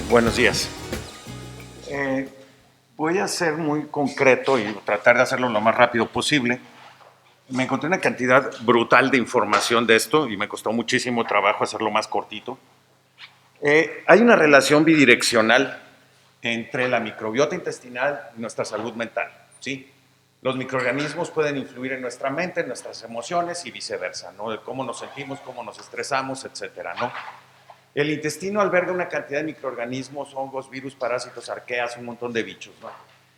Buenos días. Voy a ser muy concreto y tratar de hacerlo lo más rápido posible. Me encontré una cantidad brutal de información de esto y me costó muchísimo trabajo hacerlo más cortito. Hay una relación bidireccional entre la microbiota intestinal y nuestra salud mental, ¿sí? Los microorganismos pueden influir en nuestra mente, en nuestras emociones y viceversa, ¿no? De cómo nos sentimos, cómo nos estresamos, etcétera, ¿no? El intestino alberga una cantidad de microorganismos, hongos, virus, parásitos, arqueas, un montón de bichos, ¿no?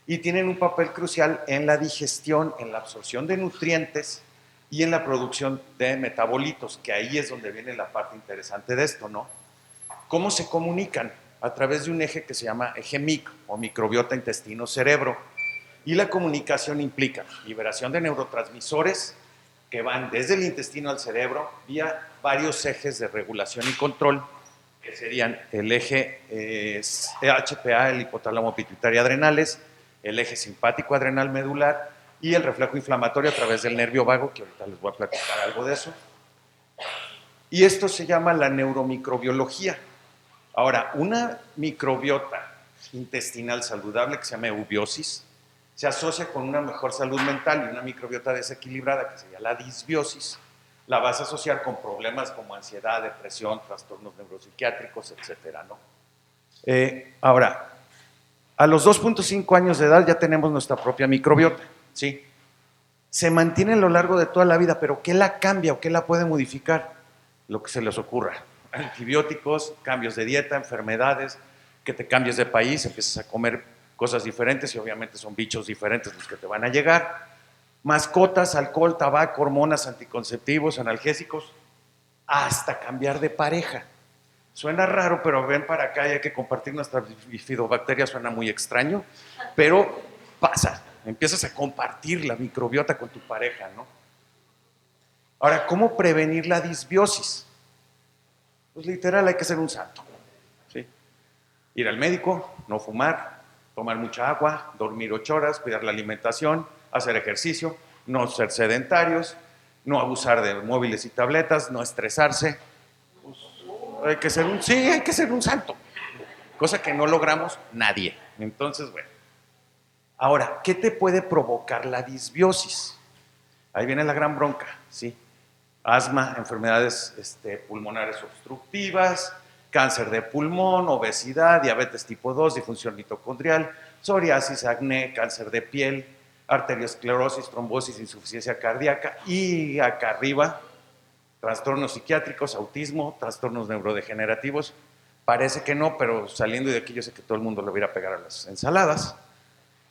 Y tienen un papel crucial en la digestión, en la absorción de nutrientes y en la producción de metabolitos, que ahí es donde viene la parte interesante de esto, ¿no? ¿Cómo se comunican? A través de un eje que se llama eje MIC, o microbiota intestino-cerebro. Y la comunicación implica liberación de neurotransmisores que van desde el intestino al cerebro vía varios ejes de regulación y control, que serían el eje HPA, el hipotálamo pituitario adrenales, el eje simpático adrenal medular y el reflejo inflamatorio a través del nervio vago, que ahorita les voy a platicar algo de eso. Y esto se llama la neuromicrobiología. Ahora, una microbiota intestinal saludable que se llama eubiosis se asocia con una mejor salud mental, y una microbiota desequilibrada, que sería la disbiosis, la vas a asociar con problemas como ansiedad, depresión, trastornos neuropsiquiátricos, etcétera, ¿no? Ahora, a los 2.5 años de edad ya tenemos nuestra propia microbiota, ¿sí? Se mantiene a lo largo de toda la vida, pero ¿qué la cambia o qué la puede modificar? Lo que se les ocurra. Antibióticos, cambios de dieta, enfermedades, que te cambies de país, empiezas a comer cosas diferentes y obviamente son bichos diferentes los que te van a llegar. Mascotas, alcohol, tabaco, hormonas, anticonceptivos, analgésicos, hasta cambiar de pareja. Suena raro, pero ven para acá y hay que compartir nuestras bifidobacterias, suena muy extraño, pero pasa. Empiezas a compartir la microbiota con tu pareja, ¿no? Ahora, ¿cómo prevenir la disbiosis? Pues literal hay que ser un santo, ¿sí? Ir al médico, no fumar, tomar mucha agua, dormir 8 horas, cuidar la alimentación, hacer ejercicio, no ser sedentarios, no abusar de móviles y tabletas, no estresarse. Pues, hay que ser un santo, cosa que no logramos nadie. Entonces, bueno. Ahora, ¿qué te puede provocar la disbiosis? Ahí viene la gran bronca, ¿sí? Asma, enfermedades pulmonares obstructivas, cáncer de pulmón, obesidad, diabetes tipo 2, disfunción mitocondrial, psoriasis, acné, cáncer de piel, arteriosclerosis, trombosis, insuficiencia cardíaca, y acá arriba, trastornos psiquiátricos, autismo, trastornos neurodegenerativos. Parece que no, pero saliendo de aquí yo sé que todo el mundo le va a ir a pegar a las ensaladas.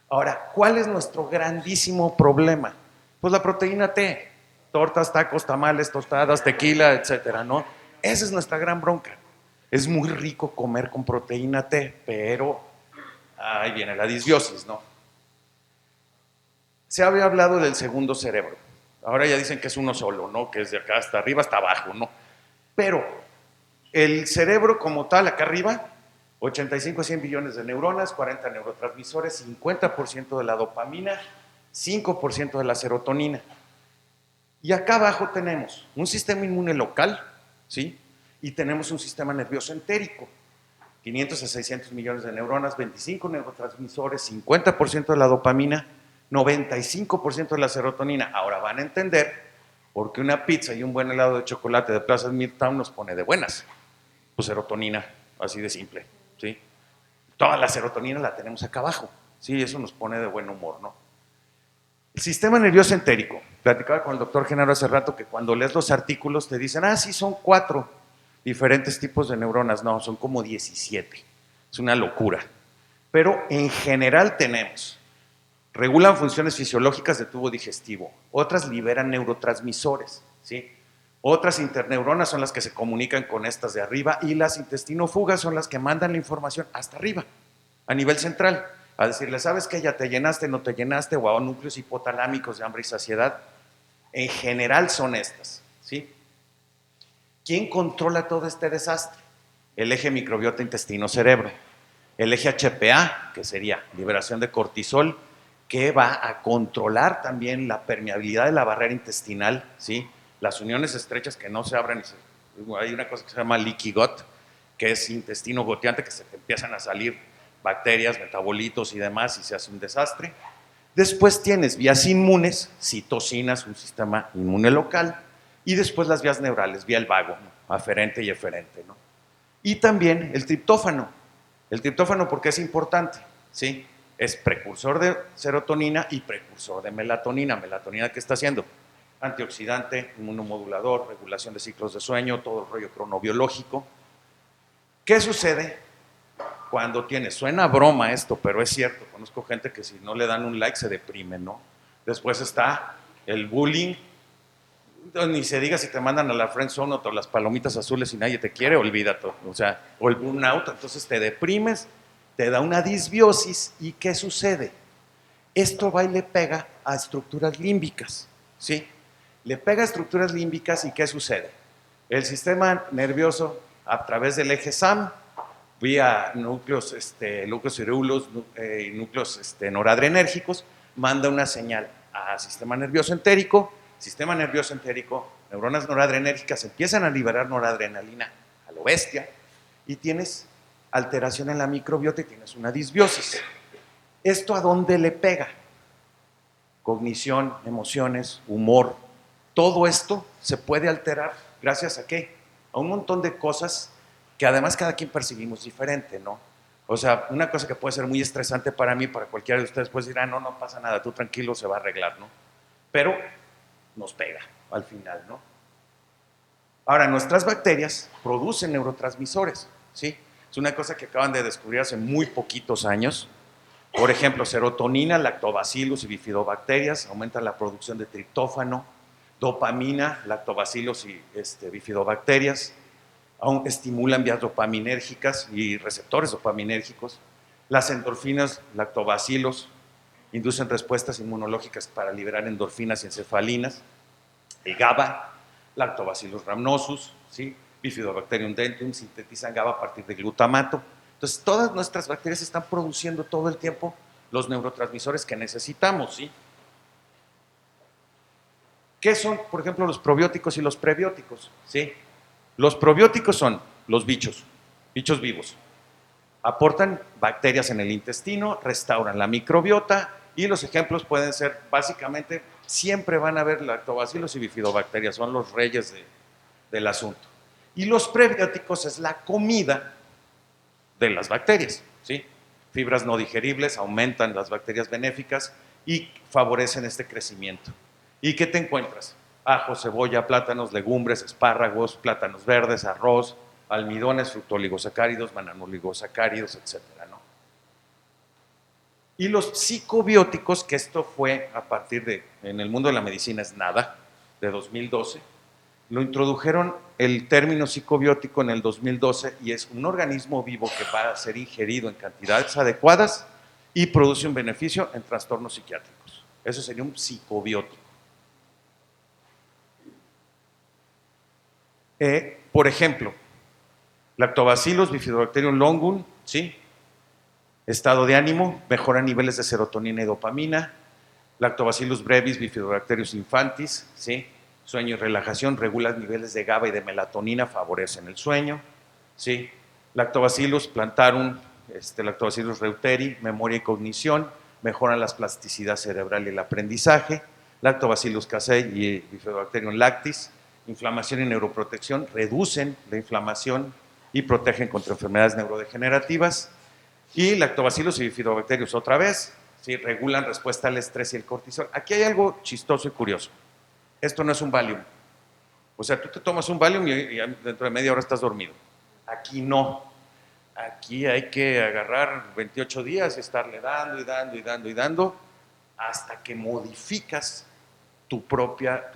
Ahora, ¿cuál es nuestro grandísimo problema? Pues la proteína T, tortas, tacos, tamales, tostadas, tequila, etcétera, ¿no? Esa es nuestra gran bronca. Es muy rico comer con proteína T, pero ahí viene la disbiosis, ¿no? Se había hablado del segundo cerebro. Ahora ya dicen que es uno solo, ¿no? Que es de acá hasta arriba hasta abajo, ¿no? Pero el cerebro como tal, acá arriba, 85 a 100 billones de neuronas, 40 neurotransmisores, 50% de la dopamina, 5% de la serotonina. Y acá abajo tenemos un sistema inmune local, ¿sí? Y tenemos un sistema nervioso entérico, 500 a 600 millones de neuronas, 25 neurotransmisores, 50% de la dopamina, 95% de la serotonina. Ahora van a entender por qué una pizza y un buen helado de chocolate de Plaza Midtown nos pone de buenas. Pues serotonina, así de simple, ¿sí? Toda la serotonina la tenemos acá abajo, ¿sí? Eso nos pone de buen humor, ¿no? El sistema nervioso entérico. Platicaba con el doctor Genaro hace rato que cuando lees los artículos te dicen, sí, son 4 diferentes tipos de neuronas. No, son como 17. Es una locura. Pero en general tenemos, regulan funciones fisiológicas de tubo digestivo, otras liberan neurotransmisores, ¿sí? Otras interneuronas son las que se comunican con estas de arriba, y las intestinofugas son las que mandan la información hasta arriba, a nivel central, a decirle, ¿sabes qué? Ya te llenaste, no te llenaste, o a núcleos hipotalámicos de hambre y saciedad. En general son estas, ¿sí? ¿Quién controla todo este desastre? El eje microbiota intestino-cerebro. El eje HPA, que sería liberación de cortisol, que va a controlar también la permeabilidad de la barrera intestinal, ¿sí? Las uniones estrechas que no se abren. Hay una cosa que se llama leaky gut, que es intestino goteante, que se te empiezan a salir bacterias, metabolitos y demás, y se hace un desastre. Después tienes vías inmunes, citocinas, un sistema inmune local, y después las vías neurales, vía el vago, ¿no? Aferente y eferente, ¿no? Y también el triptófano. El triptófano, ¿por qué es importante? ¿Sí? Es precursor de serotonina y precursor de melatonina. ¿Melatonina qué está haciendo? Antioxidante, inmunomodulador, regulación de ciclos de sueño, todo el rollo cronobiológico. ¿Qué sucede cuando tienes? Suena broma esto, pero es cierto. Conozco gente que si no le dan un like se deprime, ¿no? Después está el bullying. Ni se diga si te mandan a la friendzone o las palomitas azules y nadie te quiere, olvídate. O sea, o el burnout, entonces te deprimes, te da una disbiosis. ¿Y qué sucede? Esto va y le pega a estructuras límbicas, ¿sí? Le pega a estructuras límbicas y ¿qué sucede? El sistema nervioso, a través del eje SAM, vía núcleos cirulos, núcleos noradrenérgicos, manda una señal al sistema nervioso entérico. Sistema nervioso entérico, neuronas noradrenérgicas empiezan a liberar noradrenalina a lo bestia y tienes alteración en la microbiota y tienes una disbiosis. ¿Esto a dónde le pega? Cognición, emociones, humor. Todo esto se puede alterar gracias a ¿qué? A un montón de cosas que además cada quien percibimos diferente, ¿no? O sea, una cosa que puede ser muy estresante para mí, para cualquiera de ustedes, puede decir, no, no pasa nada, tú tranquilo, se va a arreglar, ¿no? Pero nos pega al final, ¿no? Ahora, nuestras bacterias producen neurotransmisores, ¿sí? Es una cosa que acaban de descubrir hace muy poquitos años. Por ejemplo, serotonina, lactobacillus y bifidobacterias aumentan la producción de triptófano, dopamina, lactobacillus y bifidobacterias, aún estimulan vías dopaminérgicas y receptores dopaminérgicos. Las endorfinas, lactobacillus, inducen respuestas inmunológicas para liberar endorfinas y encefalinas. El GABA, Lactobacillus rhamnosus, ¿sí? Bifidobacterium dentum, sintetizan GABA a partir de glutamato. Entonces, todas nuestras bacterias están produciendo todo el tiempo los neurotransmisores que necesitamos, ¿sí? ¿Qué son, por ejemplo, los probióticos y los prebióticos? ¿Sí? Los probióticos son los bichos vivos. Aportan bacterias en el intestino, restauran la microbiota y los ejemplos pueden ser, básicamente, siempre van a haber lactobacillus y bifidobacterias, son los reyes del asunto. Y los prebióticos es la comida de las bacterias, ¿sí? Fibras no digeribles aumentan las bacterias benéficas y favorecen este crecimiento. ¿Y qué te encuentras? Ajo, cebolla, plátanos, legumbres, espárragos, plátanos verdes, arroz, almidones, fructooligosacáridos, bananoligosacáridos, etcétera, ¿no? Y los psicobióticos, que esto fue a partir de, en el mundo de la medicina es nada, de 2012, lo introdujeron el término psicobiótico en el 2012 y es un organismo vivo que va a ser ingerido en cantidades adecuadas y produce un beneficio en trastornos psiquiátricos. Eso sería un psicobiótico. Por ejemplo, Lactobacillus bifidobacterium longum, ¿sí? Estado de ánimo, mejora niveles de serotonina y dopamina. Lactobacillus brevis bifidobacterius infantis, ¿sí? Sueño y relajación, regula niveles de GABA y de melatonina, favorecen el sueño, ¿sí? Lactobacillus plantarum, Lactobacillus reuteri, memoria y cognición, mejoran la plasticidad cerebral y el aprendizaje. Lactobacillus casei y bifidobacterium lactis, inflamación y neuroprotección, reducen la inflamación y protegen contra enfermedades neurodegenerativas. Y lactobacillus y bifidobacterius otra vez, ¿sí? Regulan respuesta al estrés y el cortisol. Aquí hay algo chistoso y curioso. Esto no es un Valium. O sea, tú te tomas un Valium y dentro de media hora estás dormido. Aquí no. Aquí hay que agarrar 28 días y estarle dando y dando y dando y dando hasta que modificas tu propia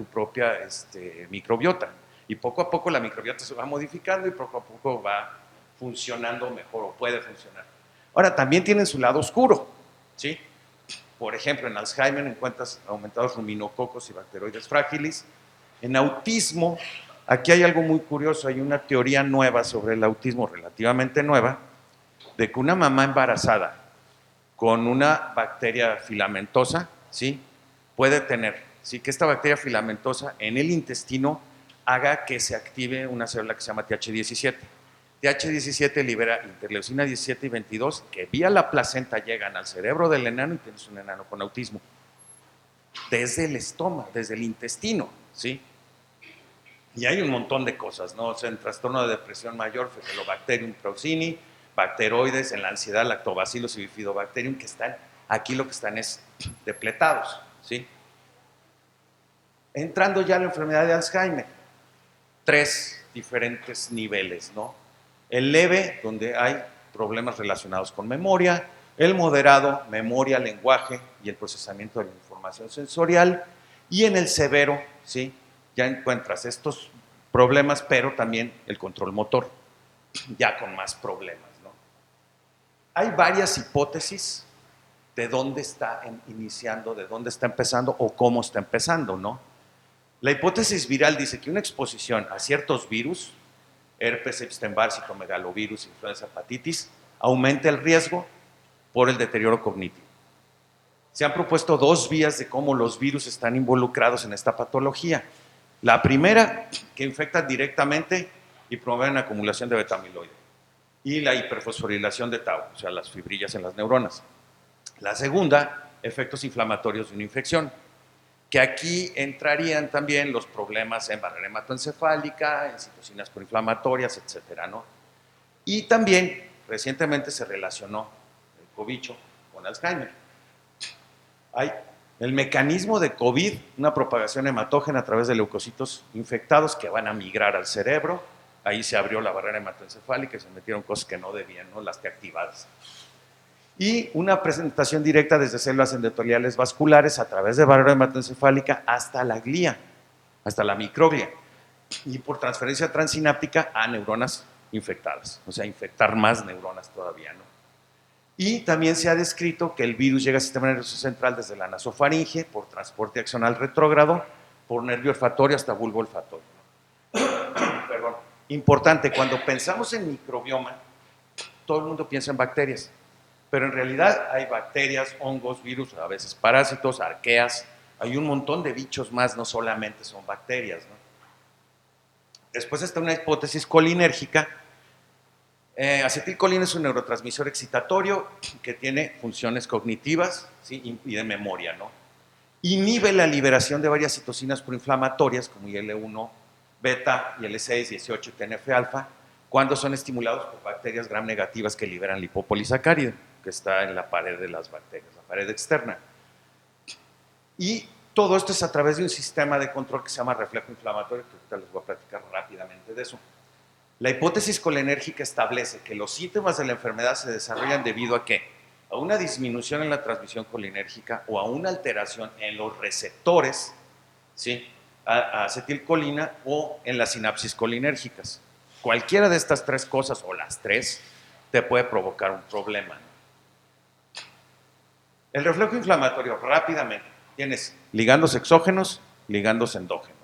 microbiota. Y poco a poco la microbiota se va modificando y poco a poco va funcionando mejor o puede funcionar. Ahora, también tienen su lado oscuro, ¿sí? Por ejemplo, en Alzheimer encuentras aumentados ruminococos y bacteroides frágiles. En autismo, aquí hay algo muy curioso, hay una teoría nueva sobre el autismo, relativamente nueva, de que una mamá embarazada con una bacteria filamentosa, ¿sí? Puede tener, ¿sí? Que esta bacteria filamentosa en el intestino haga que se active una célula que se llama TH17. TH17 libera interleucina 17 y 22, que vía la placenta llegan al cerebro del enano y tienes un enano con autismo. Desde el estómago, desde el intestino, ¿sí? Y hay un montón de cosas, ¿no? O sea, en trastorno de depresión mayor, Faecalibacterium prausini, bacteroides, en la ansiedad, lactobacillus y bifidobacterium, que están, aquí lo que están es depletados, ¿sí? Entrando ya a la enfermedad de Alzheimer, 3 diferentes niveles, ¿no? El leve, donde hay problemas relacionados con memoria; el moderado, memoria, lenguaje y el procesamiento de la información sensorial; y en el severo, ¿sí?, ya encuentras estos problemas, pero también el control motor, ya con más problemas, ¿no? Hay varias hipótesis de dónde está iniciando, de dónde está empezando o cómo está empezando, ¿no? La hipótesis viral dice que una exposición a ciertos virus, herpes, Epstein-Barr, citomegalovirus, influenza, hepatitis, aumenta el riesgo por el deterioro cognitivo. Se han propuesto 2 vías de cómo los virus están involucrados en esta patología. La primera, que infectan directamente y promueven la acumulación de beta-amiloide y la hiperfosforilación de tau, o sea, las fibrillas en las neuronas. La segunda, efectos inflamatorios de una infección, que aquí entrarían también los problemas en barrera hematoencefálica, en citocinas proinflamatorias, etcétera, ¿no? Y también recientemente se relacionó el cobicho con Alzheimer. Hay el mecanismo de COVID, una propagación hematógena a través de leucocitos infectados que van a migrar al cerebro. Ahí se abrió la barrera hematoencefálica y se metieron cosas que no debían, ¿no?, las que activadas. Y una presentación directa desde células endoteliales vasculares a través de barrera hematoencefálica hasta la glía, hasta la microglia, y por transferencia transináptica a neuronas infectadas, o sea, infectar más neuronas todavía, ¿no? Y también se ha descrito que el virus llega al sistema nervioso central desde la nasofaringe, por transporte axonal retrógrado, por nervio olfatorio hasta bulbo olfatorio, ¿no? Perdón. Importante, cuando pensamos en microbioma, todo el mundo piensa en bacterias, pero en realidad hay bacterias, hongos, virus, a veces parásitos, arqueas, hay un montón de bichos más, no solamente son bacterias, ¿no? Después está una hipótesis colinérgica. Acetilcolina es un neurotransmisor excitatorio que tiene funciones cognitivas, ¿sí?, y de memoria, ¿no? Inhibe la liberación de varias citocinas proinflamatorias como IL-1 beta, IL-6, 18 y TNF-alfa, cuando son estimulados por bacterias gram negativas que liberan lipopolisacárido, que está en la pared de las bacterias, la pared externa. Y todo esto es a través de un sistema de control que se llama reflejo inflamatorio, que ahorita les voy a platicar rápidamente de eso. La hipótesis colinérgica establece que los síntomas de la enfermedad se desarrollan debido a ¿qué? A una disminución en la transmisión colinérgica o a una alteración en los receptores, ¿sí?, a acetilcolina, o en las sinapsis colinérgicas. Cualquiera de estas 3 cosas, o las 3, te puede provocar un problema, ¿no? El reflejo inflamatorio, rápidamente, tienes ligandos exógenos, ligandos endógenos.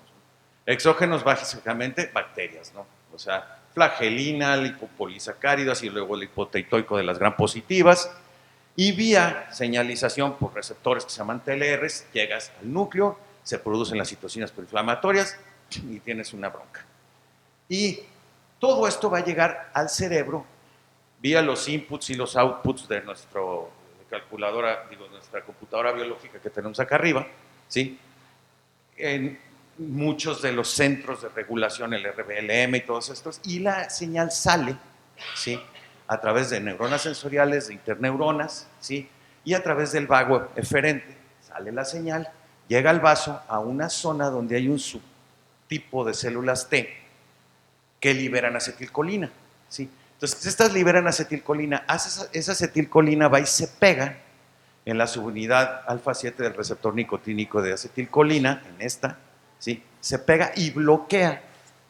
Exógenos, básicamente, bacterias, ¿no? O sea, flagelina, lipopolisacáridos y luego el hipoteitoico de las gram positivas. Y vía señalización por receptores que se llaman TLRs, llegas al núcleo, se producen las citocinas proinflamatorias y tienes una bronca. Y todo esto va a llegar al cerebro vía los inputs y los outputs de nuestra calculadora, nuestra computadora biológica que tenemos acá arriba, ¿sí?, en muchos de los centros de regulación, el RBLM y todos estos, y la señal sale, ¿sí?, a través de neuronas sensoriales, de interneuronas, ¿sí?, y a través del vago eferente sale la señal, llega al vaso a una zona donde hay un subtipo de células T que liberan acetilcolina, ¿sí? Entonces, estas liberan acetilcolina, esa acetilcolina va y se pega en la subunidad alfa 7 del receptor nicotínico de acetilcolina, en esta, ¿sí?, se pega y bloquea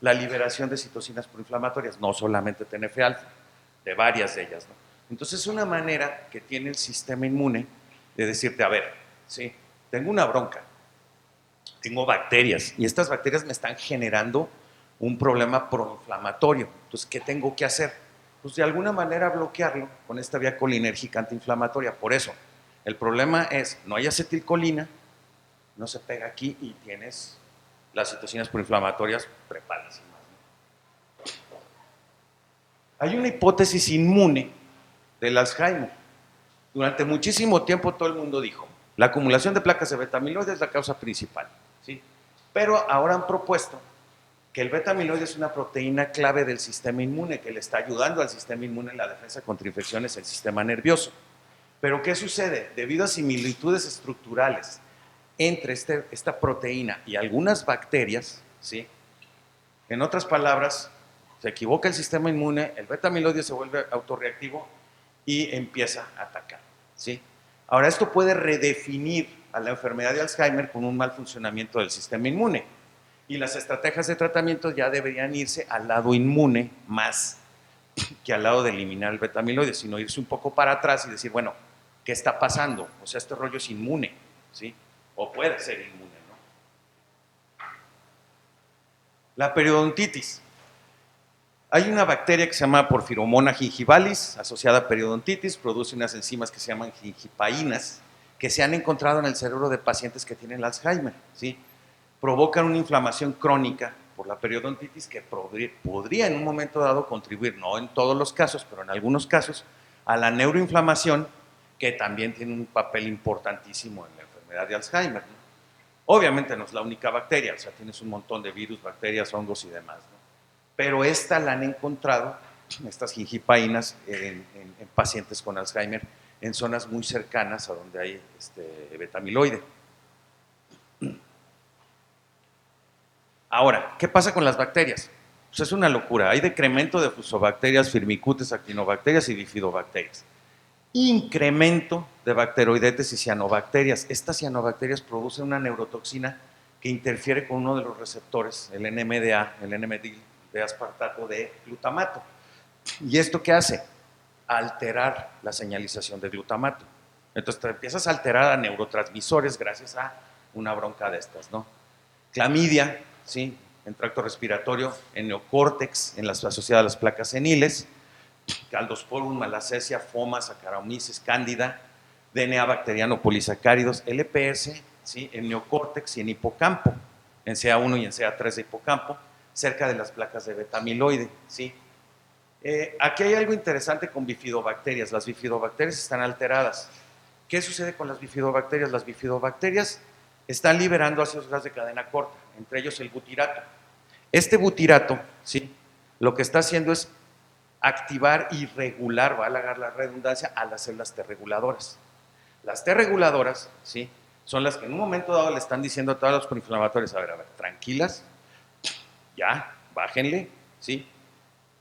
la liberación de citocinas proinflamatorias, no solamente TNF-alfa, de varias de ellas, ¿no? Entonces, es una manera que tiene el sistema inmune de decirte, a ver, ¿sí?, tengo una bronca, tengo bacterias, y estas bacterias me están generando un problema proinflamatorio. Entonces, ¿qué tengo que hacer? Pues de alguna manera bloquearlo con esta vía colinérgica antiinflamatoria. Por eso, el problema es, no hay acetilcolina, no se pega aquí y tienes las citocinas proinflamatorias preparadísimas, ¿no? Hay una hipótesis inmune del Alzheimer. Durante muchísimo tiempo todo el mundo dijo, la acumulación de placas de beta-amiloide es la causa principal, ¿sí? Pero ahora han propuesto que el beta-amiloide es una proteína clave del sistema inmune, que le está ayudando al sistema inmune en la defensa contra infecciones del sistema nervioso. Pero ¿qué sucede? Debido a similitudes estructurales entre esta proteína y algunas bacterias, ¿sí? En otras palabras, se equivoca el sistema inmune, el beta-amiloide se vuelve autorreactivo y empieza a atacar, ¿sí? Ahora, esto puede redefinir a la enfermedad de Alzheimer con un mal funcionamiento del sistema inmune. Y las estrategias de tratamiento ya deberían irse al lado inmune más que al lado de eliminar el beta-amiloide, sino irse un poco para atrás y decir, bueno, ¿qué está pasando? O sea, este rollo es inmune, ¿sí? O puede ser inmune, ¿no? La periodontitis. Hay una bacteria que se llama Porphyromonas gingivalis, asociada a periodontitis, produce unas enzimas que se llaman gingipaínas, que se han encontrado en el cerebro de pacientes que tienen Alzheimer, ¿sí? Provocan una inflamación crónica por la periodontitis que podría en un momento dado contribuir, no en todos los casos, pero en algunos casos, a la neuroinflamación, que también tiene un papel importantísimo en la enfermedad de Alzheimer, ¿no? Obviamente no es la única bacteria, o sea, tienes un montón de virus, bacterias, hongos y demás, ¿no? Pero esta la han encontrado, estas gingipaínas, en pacientes con Alzheimer, en zonas muy cercanas a donde hay beta-amiloide. Ahora, ¿qué pasa con las bacterias? Pues es una locura. Hay decremento de fusobacterias, firmicutes, actinobacterias y bifidobacterias. Incremento de bacteroidetes y cianobacterias. Estas cianobacterias producen una neurotoxina que interfiere con uno de los receptores, el NMDA, el N-metil de aspartato de glutamato. ¿Y esto qué hace? Alterar la señalización de glutamato. Entonces te empiezas a alterar a neurotransmisores gracias a una bronca de estas, ¿no? Clamidia, ¿sí? En tracto respiratorio, en neocórtex, en las asociadas a las placas seniles, Caldosporum, Malassezia, Foma, Saccharomyces cándida, DNA bacteriano, polisacáridos, LPS, ¿sí? En neocórtex y en hipocampo, en CA1 y en CA3 de hipocampo, cerca de las placas de beta-amiloide, ¿sí? Aquí hay algo interesante con bifidobacterias. Las bifidobacterias están alteradas. ¿Qué sucede con las bifidobacterias? Las bifidobacterias están liberando ácidos grasos de cadena corta, entre ellos el butirato. Este butirato, ¿sí? Lo que está haciendo es activar y regular, va a alargar la redundancia, a las células T reguladoras. Las T reguladoras, ¿sí? Son las que en un momento dado le están diciendo a todos los proinflamatorios, a ver, tranquilas, ya, bájenle, ¿sí?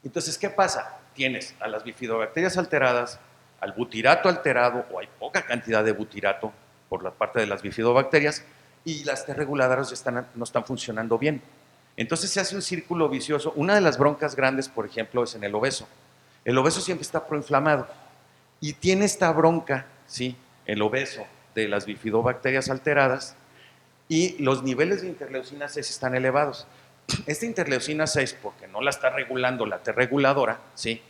Entonces, ¿qué pasa? Tienes a las bifidobacterias alteradas, al butirato alterado, o hay poca cantidad de butirato por la parte de las bifidobacterias, y las T reguladoras no están funcionando bien. Entonces se hace un círculo vicioso. Una de las broncas grandes, por ejemplo, es en el obeso. El obeso siempre está proinflamado y tiene esta bronca, ¿sí? El obeso de las bifidobacterias alteradas, y los niveles de interleucina 6 están elevados. Esta interleucina 6, porque no la está regulando la T reguladora, ¿sí?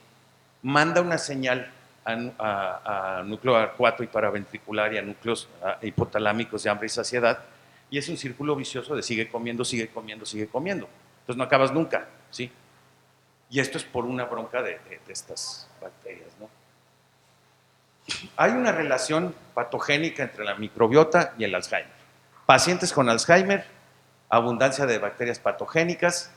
Manda una señal a núcleo 4 y paraventricular y a núcleos hipotalámicos de hambre y saciedad, y es un círculo vicioso de sigue comiendo, sigue comiendo, sigue comiendo. Entonces no acabas nunca, ¿sí? Y esto es por una bronca de estas bacterias, ¿no? Hay una relación patogénica entre la microbiota y el Alzheimer. Pacientes con Alzheimer, abundancia de bacterias patogénicas,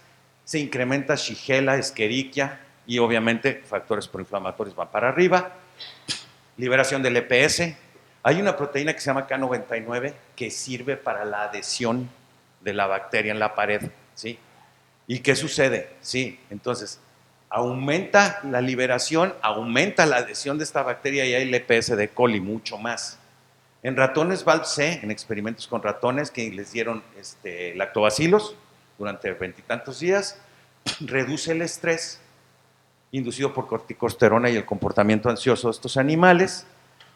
se incrementa Shigella, Escherichia y obviamente factores proinflamatorios van para arriba, liberación del EPS. Hay una proteína que se llama K99 que sirve para la adhesión de la bacteria en la pared, ¿sí? ¿Y qué sucede? Sí, entonces aumenta la liberación, aumenta la adhesión de esta bacteria y hay el EPS de coli, mucho más. En ratones Valve-C, en experimentos con ratones que les dieron lactobacilos durante 20 y tantos días, reduce el estrés inducido por corticosterona y el comportamiento ansioso de estos animales.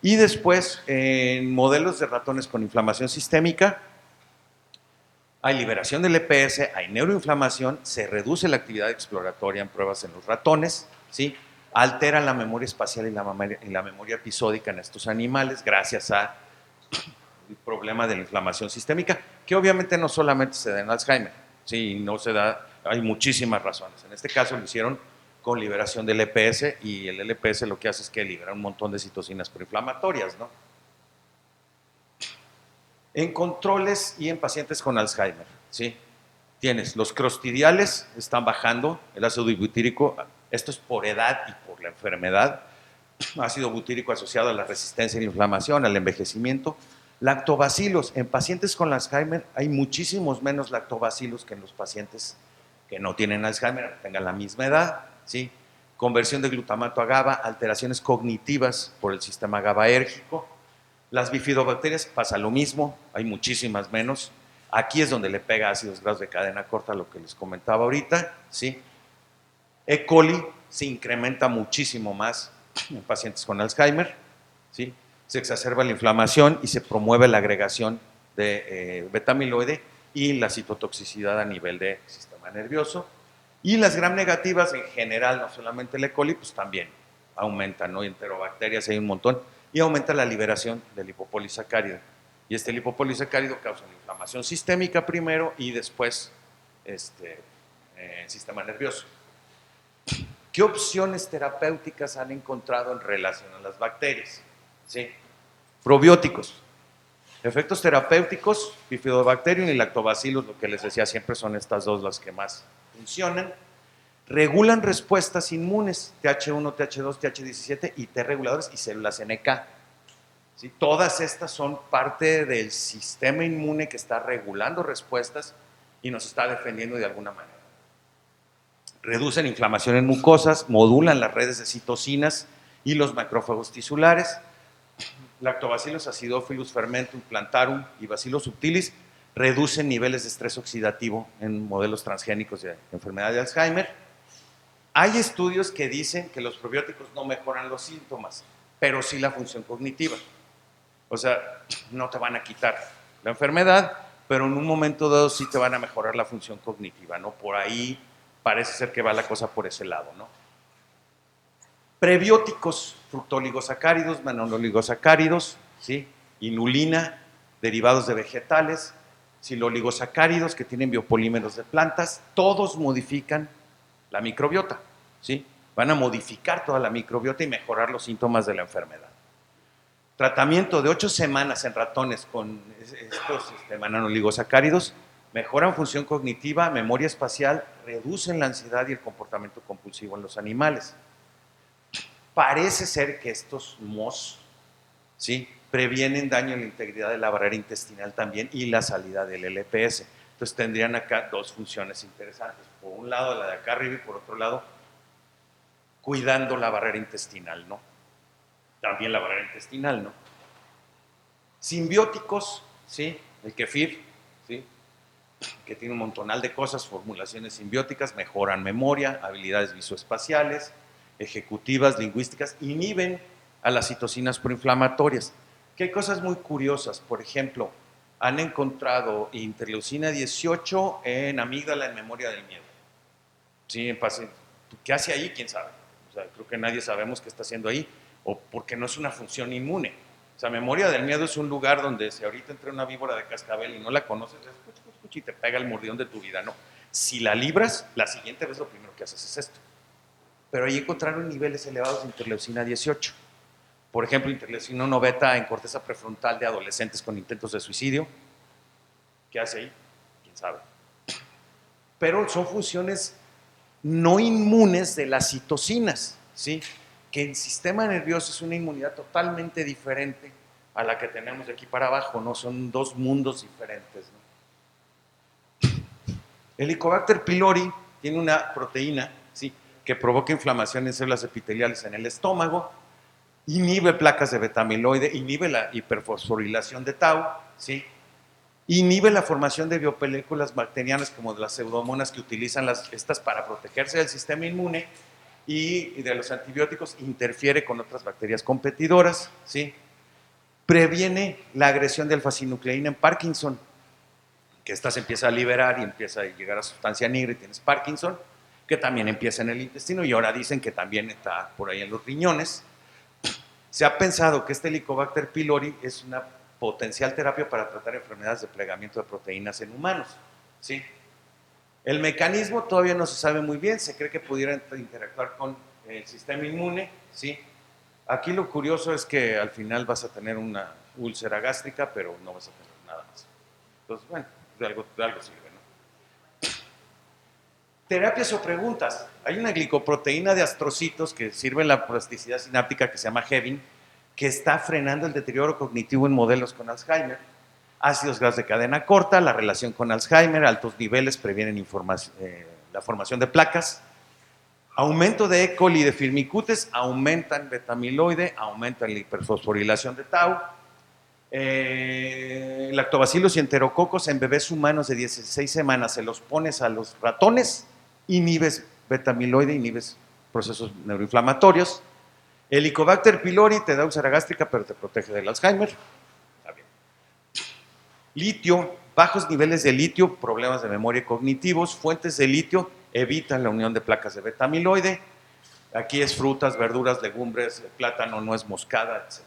Y después, en modelos de ratones con inflamación sistémica, hay liberación del EPS, hay neuroinflamación, se reduce la actividad exploratoria en pruebas en los ratones, ¿sí? Altera la memoria espacial y la memoria episódica en estos animales gracias a el problema de la inflamación sistémica, que obviamente no solamente se da en Alzheimer, sí, no se da, hay muchísimas razones. En este caso lo hicieron con liberación del LPS, y el LPS lo que hace es que libera un montón de citocinas proinflamatorias, ¿no? En controles y en pacientes con Alzheimer, ¿sí? Tienes los crostidiales, están bajando, el ácido butírico, esto es por edad y por la enfermedad, ácido butírico asociado a la resistencia a la inflamación, al envejecimiento. Lactobacilos, en pacientes con Alzheimer hay muchísimos menos lactobacilos que en los pacientes que no tienen Alzheimer, tengan la misma edad, ¿sí? Conversión de glutamato a GABA, alteraciones cognitivas por el sistema GABAérgico. Las bifidobacterias pasa lo mismo, hay muchísimas menos. Aquí es donde le pega ácidos grasos de cadena corta, lo que les comentaba ahorita, ¿sí? E. coli se incrementa muchísimo más en pacientes con Alzheimer, ¿sí? Se exacerba la inflamación y se promueve la agregación de beta-amiloide y la citotoxicidad a nivel del sistema nervioso. Y las gram negativas en general, no solamente el E. coli, pues también aumentan, ¿no? Enterobacterias hay un montón, y aumenta la liberación del lipopolisacárido. Y este lipopolisacárido causa una inflamación sistémica primero y después sistema nervioso. ¿Qué opciones terapéuticas han encontrado en relación a las bacterias? ¿Sí? Probióticos. Efectos terapéuticos, bifidobacterium y lactobacillus, lo que les decía siempre son estas dos las que más funcionan. Regulan respuestas inmunes, TH1, TH2, TH17 y T reguladores y células NK. ¿Sí? Todas estas son parte del sistema inmune que está regulando respuestas y nos está defendiendo de alguna manera. Reducen inflamación en mucosas, modulan las redes de citocinas y los macrófagos tisulares. Lactobacillus acidophilus fermentum plantarum y Bacillus subtilis reducen niveles de estrés oxidativo en modelos transgénicos de enfermedad de Alzheimer. Hay estudios que dicen que los probióticos no mejoran los síntomas, pero sí la función cognitiva. O sea, no te van a quitar la enfermedad, pero en un momento dado sí te van a mejorar la función cognitiva, ¿no? Por ahí parece ser que va la cosa por ese lado, ¿no? Prebióticos, fructoligosacáridos, manoligosacáridos, ¿sí? Inulina, derivados de vegetales, siloligosacáridos que tienen biopolímeros de plantas, todos modifican la microbiota, ¿sí? Van a modificar toda la microbiota y mejorar los síntomas de la enfermedad. Tratamiento de 8 semanas en ratones con estos manoligosacáridos mejoran función cognitiva, memoria espacial, reducen la ansiedad y el comportamiento compulsivo en los animales. Parece ser que estos MOS, ¿sí?, previenen daño en la integridad de la barrera intestinal también y la salida del LPS. Entonces tendrían acá dos funciones interesantes. Por un lado la de acá arriba y por otro lado cuidando la barrera intestinal, ¿no? También la barrera intestinal, ¿no? Simbióticos, ¿sí? El kefir, ¿sí?, que tiene un montonal de cosas, formulaciones simbióticas, mejoran memoria, habilidades visoespaciales, ejecutivas, lingüísticas, inhiben a las citocinas proinflamatorias. Que hay cosas muy curiosas, por ejemplo, han encontrado interleucina 18 en amígdala en memoria del miedo. Sí, en paciente. ¿Qué hace ahí? ¿Quién sabe? O sea, creo que nadie sabemos qué está haciendo ahí, o porque no es una función inmune. O sea, memoria del miedo es un lugar donde si ahorita entra una víbora de cascabel y no la conoces, y te pega el mordión de tu vida, ¿no? Si la libras, la siguiente vez lo primero que haces es esto. Pero ahí encontraron niveles elevados de interleucina 18. Por ejemplo, interleucina 1 beta en corteza prefrontal de adolescentes con intentos de suicidio. ¿Qué hace ahí? ¿Quién sabe? Pero son funciones no inmunes de las citocinas, ¿sí? Que el sistema nervioso es una inmunidad totalmente diferente a la que tenemos de aquí para abajo, ¿no? Son dos mundos diferentes, ¿no? El Helicobacter pylori tiene una proteína, ¿sí?, que provoca inflamación en células epiteliales en el estómago, inhibe placas de beta-amiloide, inhibe la hiperfosforilación de tau, ¿sí?, inhibe la formación de biopelículas bacterianas como de las pseudomonas que utilizan estas para protegerse del sistema inmune y de los antibióticos, interfiere con otras bacterias competidoras, ¿sí? Previene la agresión de alfa-sinucleína en Parkinson, que esta se empieza a liberar y empieza a llegar a sustancia negra y tienes Parkinson, que también empieza en el intestino y ahora dicen que también está por ahí en los riñones. Se ha pensado que este Helicobacter pylori es una potencial terapia para tratar enfermedades de plegamiento de proteínas en humanos, ¿sí? El mecanismo todavía no se sabe muy bien, se cree que pudiera interactuar con el sistema inmune, ¿sí? Aquí lo curioso es que al final vas a tener una úlcera gástrica, pero no vas a tener nada más. Entonces, bueno, de algo sirve, ¿no? Terapias o preguntas. Hay una glicoproteína de astrocitos que sirve en la plasticidad sináptica que se llama Hevin, que está frenando el deterioro cognitivo en modelos con Alzheimer. Ácidos grasos de cadena corta, la relación con Alzheimer, altos niveles previenen la formación de placas. Aumento de E. coli y de firmicutes, aumentan beta-amiloide, aumentan la hiperfosforilación de tau. Lactobacillus y enterococos en bebés humanos de 16 semanas, se los pones a los ratones, inhibes beta-amiloide, inhibes procesos neuroinflamatorios. Helicobacter pylori te da úlcera gástrica, pero te protege del Alzheimer. Está bien. Litio, bajos niveles de litio, problemas de memoria cognitivos. Fuentes de litio evitan la unión de placas de beta-amiloide. Aquí es frutas, verduras, legumbres, plátano, nuez moscada, etc.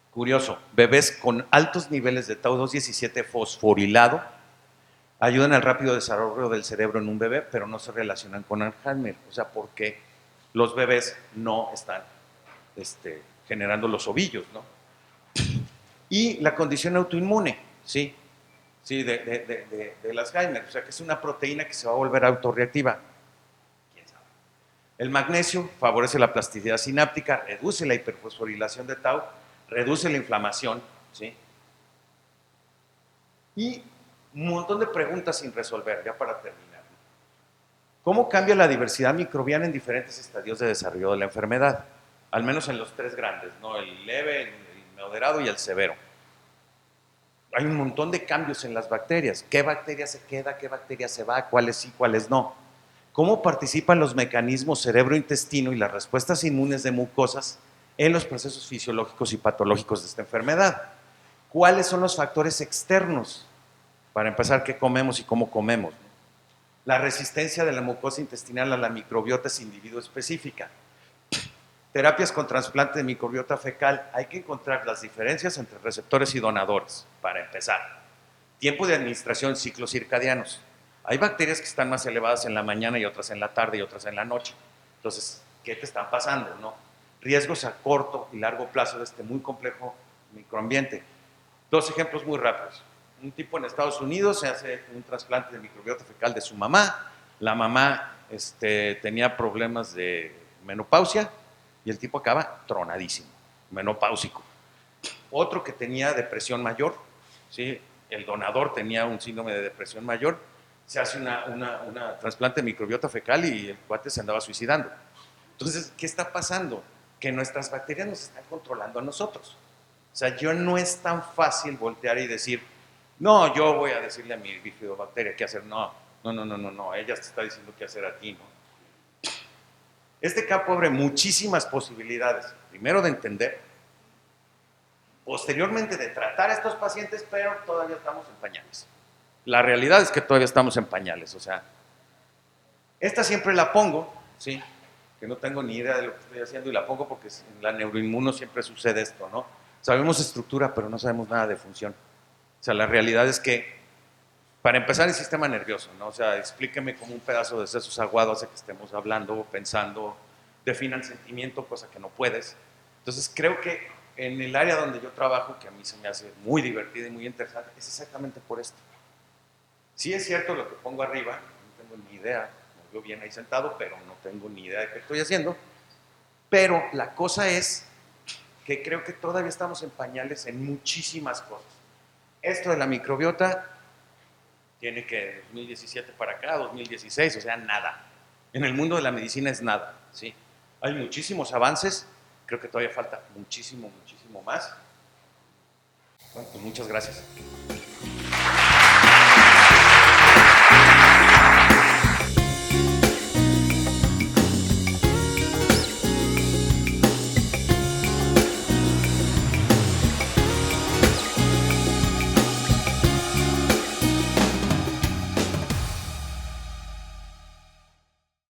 Curioso, bebés con altos niveles de tau 217 fosforilado ayudan al rápido desarrollo del cerebro en un bebé, pero no se relacionan con Alzheimer. O sea, porque los bebés no están generando los ovillos, ¿no? Y la condición autoinmune, ¿sí? Sí, del Alzheimer. O sea, que es una proteína que se va a volver autorreactiva. ¿Quién sabe? El magnesio favorece la plasticidad sináptica, reduce la hiperfosforilación de tau, reduce la inflamación, ¿sí? Y un montón de preguntas sin resolver, ya para terminar. ¿Cómo cambia la diversidad microbiana en diferentes estadios de desarrollo de la enfermedad? Al menos en los tres grandes, ¿no? El leve, el moderado y el severo. Hay un montón de cambios en las bacterias. ¿Qué bacteria se queda? ¿Qué bacteria se va? ¿Cuáles sí, cuáles no? ¿Cómo participan los mecanismos cerebro-intestino y las respuestas inmunes de mucosas en los procesos fisiológicos y patológicos de esta enfermedad? ¿Cuáles son los factores externos? Para empezar, ¿qué comemos y cómo comemos? La resistencia de la mucosa intestinal a la microbiota es individuo específica. Terapias con trasplante de microbiota fecal. Hay que encontrar las diferencias entre receptores y donadores, para empezar. Tiempo de administración, ciclos circadianos. Hay bacterias que están más elevadas en la mañana y otras en la tarde y otras en la noche. Entonces, ¿qué te están pasando, no? Riesgos a corto y largo plazo de este muy complejo microambiente. Dos ejemplos muy rápidos. Un tipo en Estados Unidos se hace un trasplante de microbiota fecal de su mamá. La mamá tenía problemas de menopausia y el tipo acaba tronadísimo, menopáusico. Otro que tenía depresión mayor, ¿sí? El donador tenía un síndrome de depresión mayor, se hace una trasplante de microbiota fecal y el cuate se andaba suicidando. Entonces, ¿qué está pasando? Que nuestras bacterias nos están controlando a nosotros. O sea, yo no es tan fácil voltear y decir, no, yo voy a decirle a mi bifidobacteria qué hacer. No, ella te está diciendo qué hacer a ti, ¿no? Este campo abre muchísimas posibilidades. Primero de entender, posteriormente de tratar a estos pacientes, pero todavía estamos en pañales. La realidad es que todavía estamos en pañales, o sea, esta siempre la pongo, ¿sí? Que no tengo ni idea de lo que estoy haciendo y la pongo porque en la neuroinmuno siempre sucede esto, ¿no? Sabemos estructura, pero no sabemos nada de función. O sea, la realidad es que, para empezar, el sistema nervioso, ¿no? O sea, explíqueme cómo un pedazo de sesos aguado hace que estemos hablando, pensando, defina el sentimiento, cosa que no puedes. Entonces, creo que en el área donde yo trabajo, que a mí se me hace muy divertida y muy interesante, es exactamente por esto. Sí es cierto lo que pongo arriba, no tengo ni idea, me veo bien ahí sentado, pero no tengo ni idea de qué estoy haciendo. Pero la cosa es que creo que todavía estamos en pañales en muchísimas cosas. Esto de la microbiota tiene que 2017 para acá, 2016, o sea, nada. En el mundo de la medicina es nada, ¿sí? Hay muchísimos avances, creo que todavía falta muchísimo más. Bueno, pues muchas gracias.